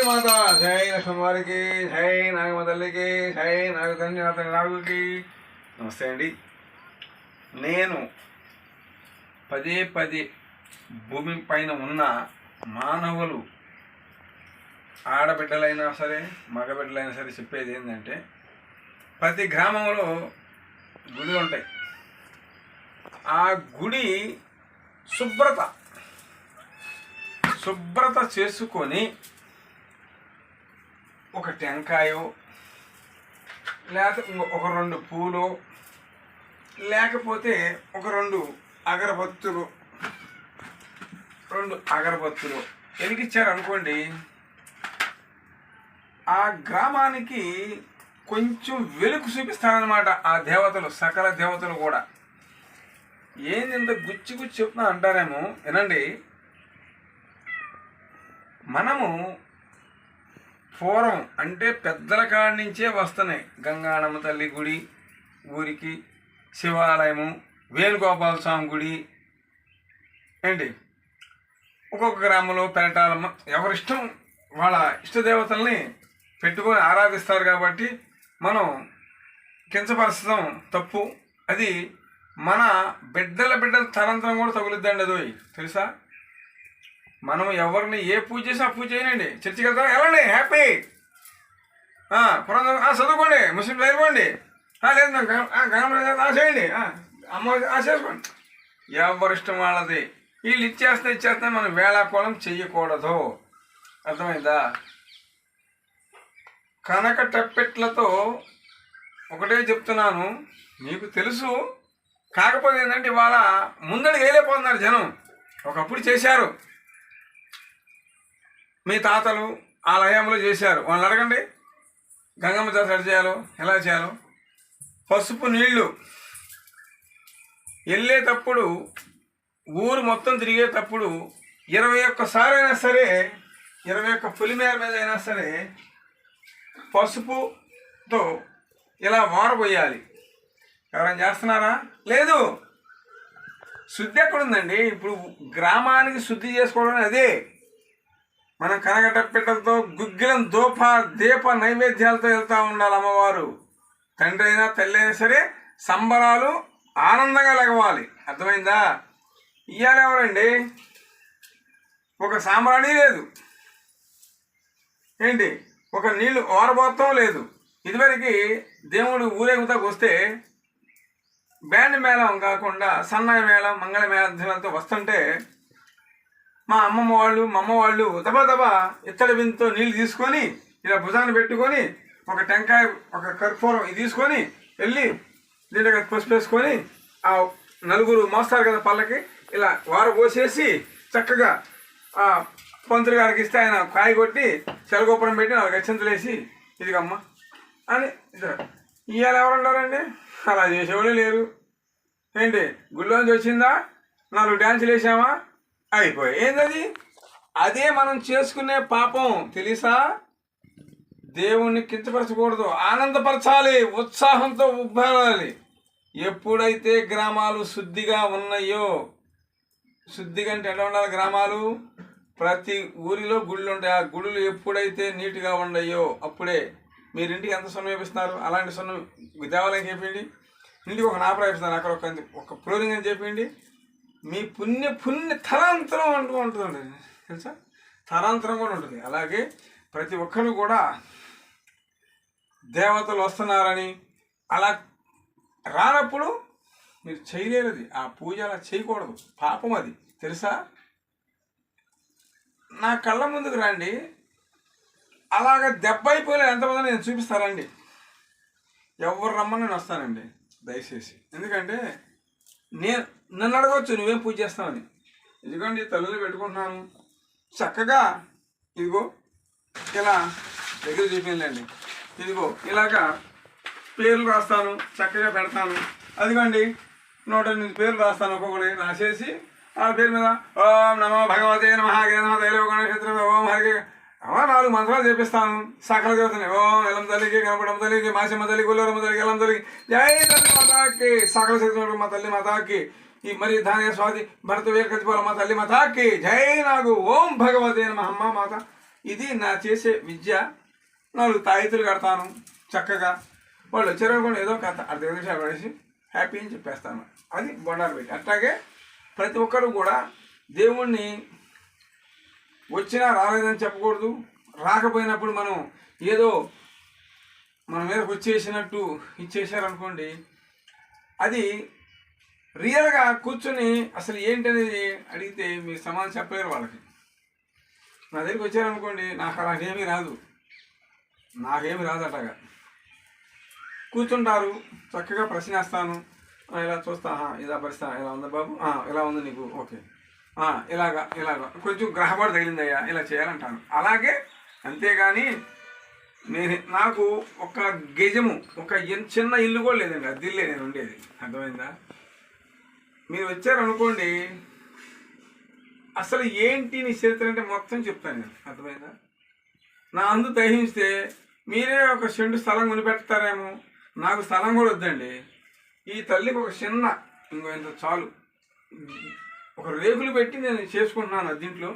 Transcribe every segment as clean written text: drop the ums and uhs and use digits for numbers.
మాత జై లక్ష్మణ వారికి జై నాగమ్మ తల్లికి జై నాగుకి నమస్తే అండి. నేను పదే పదే భూమి పైన ఉన్న మానవులు ఆడబిడ్డలైనా సరే మగబిడ్డలైనా సరే చెప్పేది ఏంటంటే, ప్రతి గ్రామంలో గుడి ఉంటాయి. ఆ గుడి శుభ్రత చేసుకొని ఒక టెంకాయో లేకపోతే ఒక 2 పూలు లేకపోతే ఒక 2 అగరబత్తులు వెలిగించారనుకోండి, ఆ గ్రామానికి కొంచెం వెలుగు చూపిస్తారనమాట. ఆ దేవతలు, సకల దేవతలు కూడా. ఏంది ఇంత గుచ్చి చెప్తున్నా అంటారేమో, వినండి. మనము పూర్వం అంటే పెద్దల కాడి నుంచే వస్తున్నాయి. గంగానమ్మ తల్లి గుడి ఊరికి, శివాలయము, వేణుగోపాల స్వామి గుడి ఏంటి, ఒక్కొక్క గ్రామంలో పెరటాలమ్మ, ఎవరిష్టం వాళ్ళ ఇష్టదేవతల్ని పెట్టుకొని ఆరాధిస్తారు. కాబట్టి మనం కించపరచడం తప్పు. అది మన బిడ్డల తరంతరం కూడా తగులుద్దండి. అది తెలుసా? మనం ఎవరిని ఏ పూజ చేసినా పూజ చేయనండి. చర్చికి వెళ్తాం, వెళ్ళండి, హ్యాపీ పురాణం చదువుకోండి, ముస్లిం అయిపోండి, లేదు గంగమ్మ చేయండి, అమ్మ చేసుకోండి. ఎవరిష్టం వాళ్ళది. వీళ్ళు ఇచ్చేస్తే మనం వేళాకోళం చెయ్యకూడదు. అర్థమైందా? కనక టప్పెట్లతో ఒకటే చెప్తున్నాను, మీకు తెలుసు. కాకపోతే ఏంటంటే ఇవాళ ముందడి వేయలేకపోతున్నారు జనం. ఒకప్పుడు చేశారు, మీ తాతలు ఆ లయంలో చేశారు. వాళ్ళని అడగండి, గంగమ్మ జాతర చేయాలో ఎలా చేయాలో. పసుపు నీళ్లు వెళ్ళేటప్పుడు, ఊరు మొత్తం తిరిగేటప్పుడు 21 సారైనా సరే, 21 పులిమేర మీద అయినా సరే పసుపుతో ఇలా వారబోయాలి. ఎవరైనా చేస్తున్నారా? లేదు. శుద్ధి ఎక్కడుందండి? ఇప్పుడు గ్రామానికి శుద్ధి చేసుకోవడం అదే. మనం కనకటప్పెట్టలతో గుగ్గిలం దీప నైవేద్యాలతో వెళ్తూ ఉండాలి. అమ్మవారు తండ్రి అయినా తల్లి అయినా సరే సంబరాలు ఆనందంగా లెగవాలి. అర్థమైందా? ఇవాళ ఎవరండి? ఒక సాంబ్రాణి లేదు, ఏంటి ఒక నీళ్లు ఓరబోత్తం లేదు. ఇదివరకు దేవుడు ఊరేగుతాకు వస్తే బ్యాండ్ మేళం కాకుండా సన్నాయి మేళం, మంగళ మేళంతో వస్తుంటే మా అమ్మమ్మ వాళ్ళు దబా ఇత్తడి బిందుతో నీళ్ళు తీసుకొని ఇలా భుజాన్ని పెట్టుకొని ఒక టెంకాయ, ఒక కర్పూరం ఇది తీసుకొని వెళ్ళి దీంట్లో పసుపు వేసుకొని ఆ 4 మోస్తారు కదా పళ్ళకి, ఇలా వార పోసేసి చక్కగా ఆ పంతులు గారికి ఇస్తే ఆయన కాయ కొట్టి చెలగొప్పడం పెట్టి 4 అక్షంతలు వేసి ఇదిగమ్మ అని ఇవాళ ఎవరు ఉన్నారండి? అలా చేసేవాళ్ళు లేరు. ఏంటి గుళ్ళోంచి వచ్చిందా, 4 డ్యాన్సులు వేసామా, అయిపోయి. ఏంటది? అదే మనం చేసుకునే పాపం. తెలుసా? దేవుణ్ణి కించపరచకూడదు, ఆనందపరచాలి, ఉత్సాహంతో ఉబ్బారాలి. ఎప్పుడైతే గ్రామాలు శుద్ధిగా ఉన్నాయో, శుద్ధిగా అంటే ఎలా ఉండాలి గ్రామాలు? ప్రతి ఊరిలో గుళ్ళు ఉంటాయి. ఆ గుళ్ళు ఎప్పుడైతే నీట్గా ఉన్నాయో అప్పుడే. మీరు ఇంటికి ఎంత సున్నం వేపిస్తున్నారు? అలాంటి సున్నం దేవాలయం చెప్పండి. ఇంటికి ఒక నాపరా వేపిస్తున్నారు, అక్కడ ఒక ఫ్లోరింగ్ అని చెప్పండి. మీ పుణ్య తరాంతరం అంటూ ఉంటుంది తెలుసా? తరాంతరం కూడా ఉంటుంది. అలాగే ప్రతి ఒక్కరు కూడా దేవతలు వస్తున్నారని అలా రానప్పుడు మీరు చేయలేరు. ఆ పూజ అలా చేయకూడదు, పాపం అది. తెలుసా? నా కళ్ళ ముందుకు రండి, అలాగ దెబ్బ అయిపోలే ఎంతమంది నేను చూపిస్తారండి. ఎవరు రమ్మని నేను వస్తానండి దయచేసి. ఎందుకంటే నన్ను అడగవచ్చు, నువ్వేం పూజ చేస్తావని. ఇదిగోండి తల్లులు పెట్టుకుంటున్నాను చక్కగా. ఇదిగో ఇలా దగ్గర చూపించండి. ఇదిగో ఇలాగా పేర్లు రాస్తాను, చక్కగా పెడతాను. అదిగోండి 108 పేర్లు రాస్తాను. ఒక్కొక్కటి రాసేసి ఆ పేరు మీద ఓం నమో భగవతే నమః ఓం హరికి 4 మంత్రాలు చేపిస్తాను. సకల దేవతని ఓం ఎలం తల్లికి, కనపడమ్మ తల్లికి, మాసమ్మ తల్లికి, గుల్లరమ్మ తల్లికి, ఎలం తల్లికి, జై తల్లి మాతాకి, సకల శక్తి మా తల్లి మాతాకి, ఈ మరి ధాన్య స్వాతి భరత వేరు కచ్చిపోవాలమ్మ తల్లి మాతాకి, జై నాగు ఓం భగవతే నమః అమ్మ మాత ఇది నా చేసే విద్య. 4 తాయితులు కడతాను చక్కగా. వాళ్ళు వచ్చారనుకోండి ఏదో కథ అర్ధ నిమిషాలు పడేసి హ్యాపీ అని చెప్పేస్తాను. అది బొండారు పెట్టి. అట్లాగే ప్రతి ఒక్కరు కూడా దేవుణ్ణి వచ్చినా రాలేదని చెప్పకూడదు. రాకపోయినప్పుడు మనం ఏదో మన మీదకి వచ్చేసినట్టు ఇచ్చేసారనుకోండి, అది రియల్గా కూర్చొని అసలు ఏంటనేది అడిగితే మీ సమాధానం చెప్పలేరు వాళ్ళకి. నా దగ్గరికి వచ్చారనుకోండి, నాకేమీ రాదు అట్లాగా కూర్చుంటారు. చక్కగా ప్రశ్నేస్తాను, ఇలా చూస్తా, ఇలా పరిస్థితి ఇలా ఉందా బాబు, ఇలా ఉంది నీకు, ఓకే, ఇలాగా కొంచెం గ్రహపాటు తగిలిందయ్యా, ఇలా చేయాలంటాను. అలాగే అంతేగాని నాకు ఒక గజము, ఒక చిన్న ఇల్లు కూడా లేదండి, అద్దిల్లే నేను ఉండేది. అర్థమైందా? మీరు వచ్చారనుకోండి, అసలు ఏంటి నీ చరిత్ర అంటే మొత్తం చెప్తాను నేను. అర్థమైందా? నా అందు దహిస్తే మీరే ఒక సెంటు స్థలం కొనిపెడతారేమో. నాకు స్థలం కూడా వద్దండి. ఈ తల్లికి ఒక చిన్న ఇంత చాలు, ఒక రేకులు పెట్టి నేను చేసుకుంటున్నాను అద్దీంట్లో.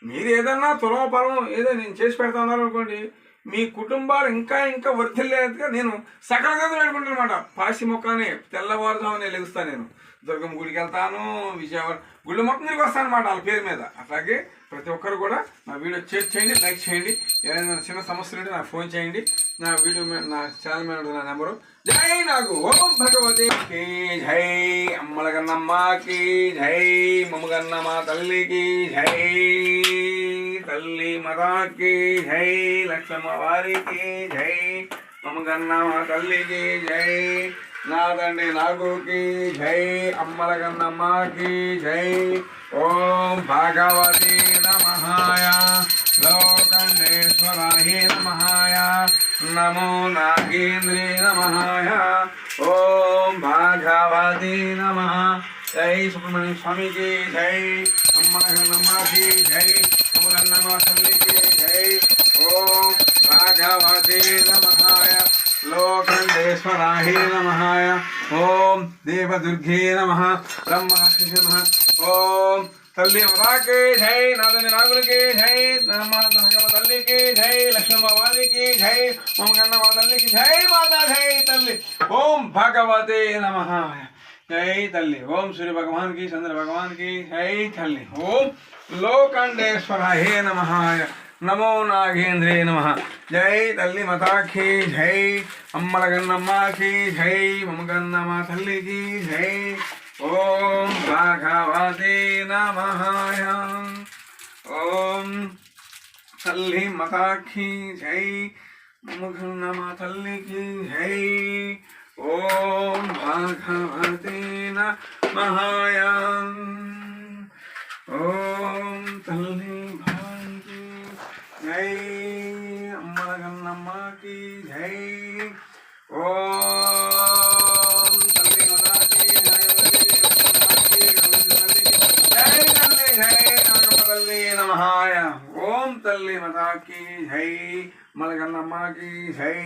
మీరు ఏదన్నా తులం పొలం ఏదో నేను చేసి పెడతాన్నారు అనుకోండి, మీ కుటుంబాలు ఇంకా వర్ధిల్లేట్టుగా నేను సకల గదులు పెట్టుకుంటాను అనమాట. పాసి మొక్కనే తెల్లవారుజామునే లెగుస్తాను. నేను దుర్గమ్మ గుడికి వెళ్తాను, విజయవాడ గుళ్ళు మొత్తం తిరిగి వస్తాను అనమాట వాళ్ళ పేరు మీద. అట్లాగే ప్రతి ఒక్కరు కూడా నా వీడియో చేయండి, లైక్ చేయండి. ఏదైనా చిన్న సమస్యలు ఉంటే నాకు ఫోన్ చేయండి. నా వీడియో నా ఛానల్ మీద ఉంటుంది నా నెంబరు. జై నాకు ఓం భగవతికి జై, అమ్మలగన్నమ్మకి జై, మమ్మగన్నమ్మ తల్లికి జై, తల్లి మతాకి జై, లక్ష్మమ్మ వారికి జై, మమ్మగన్నమ్మ తల్లికి జై, నా తండ్రి నాగుకి జై, అమ్మలగన్నమ్మకి జై. ఓం భగవతి నమః, లోకండేశ్వరాయ నమః, నమో నాగేంద్రే నమః. ఓం భగవతి నమః. జై సుబ్రహ్మణ్య స్వామికి జై, అమ్మలగన్నమ్మకి జై, అమ్మగన్నమ్మ తల్లికి జై. ఓం భగవతి నమః, లోకండేశ్వరాయ నమః. ఓం దేవదుర్గే నమః, బ్రహ్మహర్షి నమః. ఓం తల్లి మతాకి జై, నాదని నాగులకి జై, నమ్మమ్మ తల్లికి జై, లక్ష్మమ్మ వారికి జై, మమ్మగన్నమ్మ తల్లికి జై, మాతా జై తల్లి. ఓం భగవతే నమః. జై తల్లి. ఓం సూర్య భగవాన్కి, చంద్ర భగవాన్కి జై తల్లి. ఓం లోకండేశ్వరాయ నమః, నమో నాగేంద్రే నమః. జై తల్లి మతాకి జై, అమ్మలగన్నమ్మకి జై, మమ్మగన్నమ్మ తల్లికి జై. ఓం భగవతే నమః. ఓం తల్లి మతాకి జై, మమ్మగన్నమ్మ తల్లికి జై. ఓం భగవతే నమః. ఓం తల్లి భారతి జై, అమ్మలగన్నమ్మకి జై. ఓం తల్లి మతాకి జై, జై నాగమ్మ తల్లి నమః. ఓం తల్లి మతాకి జై, అమ్మలగన్నమ్మకి జై.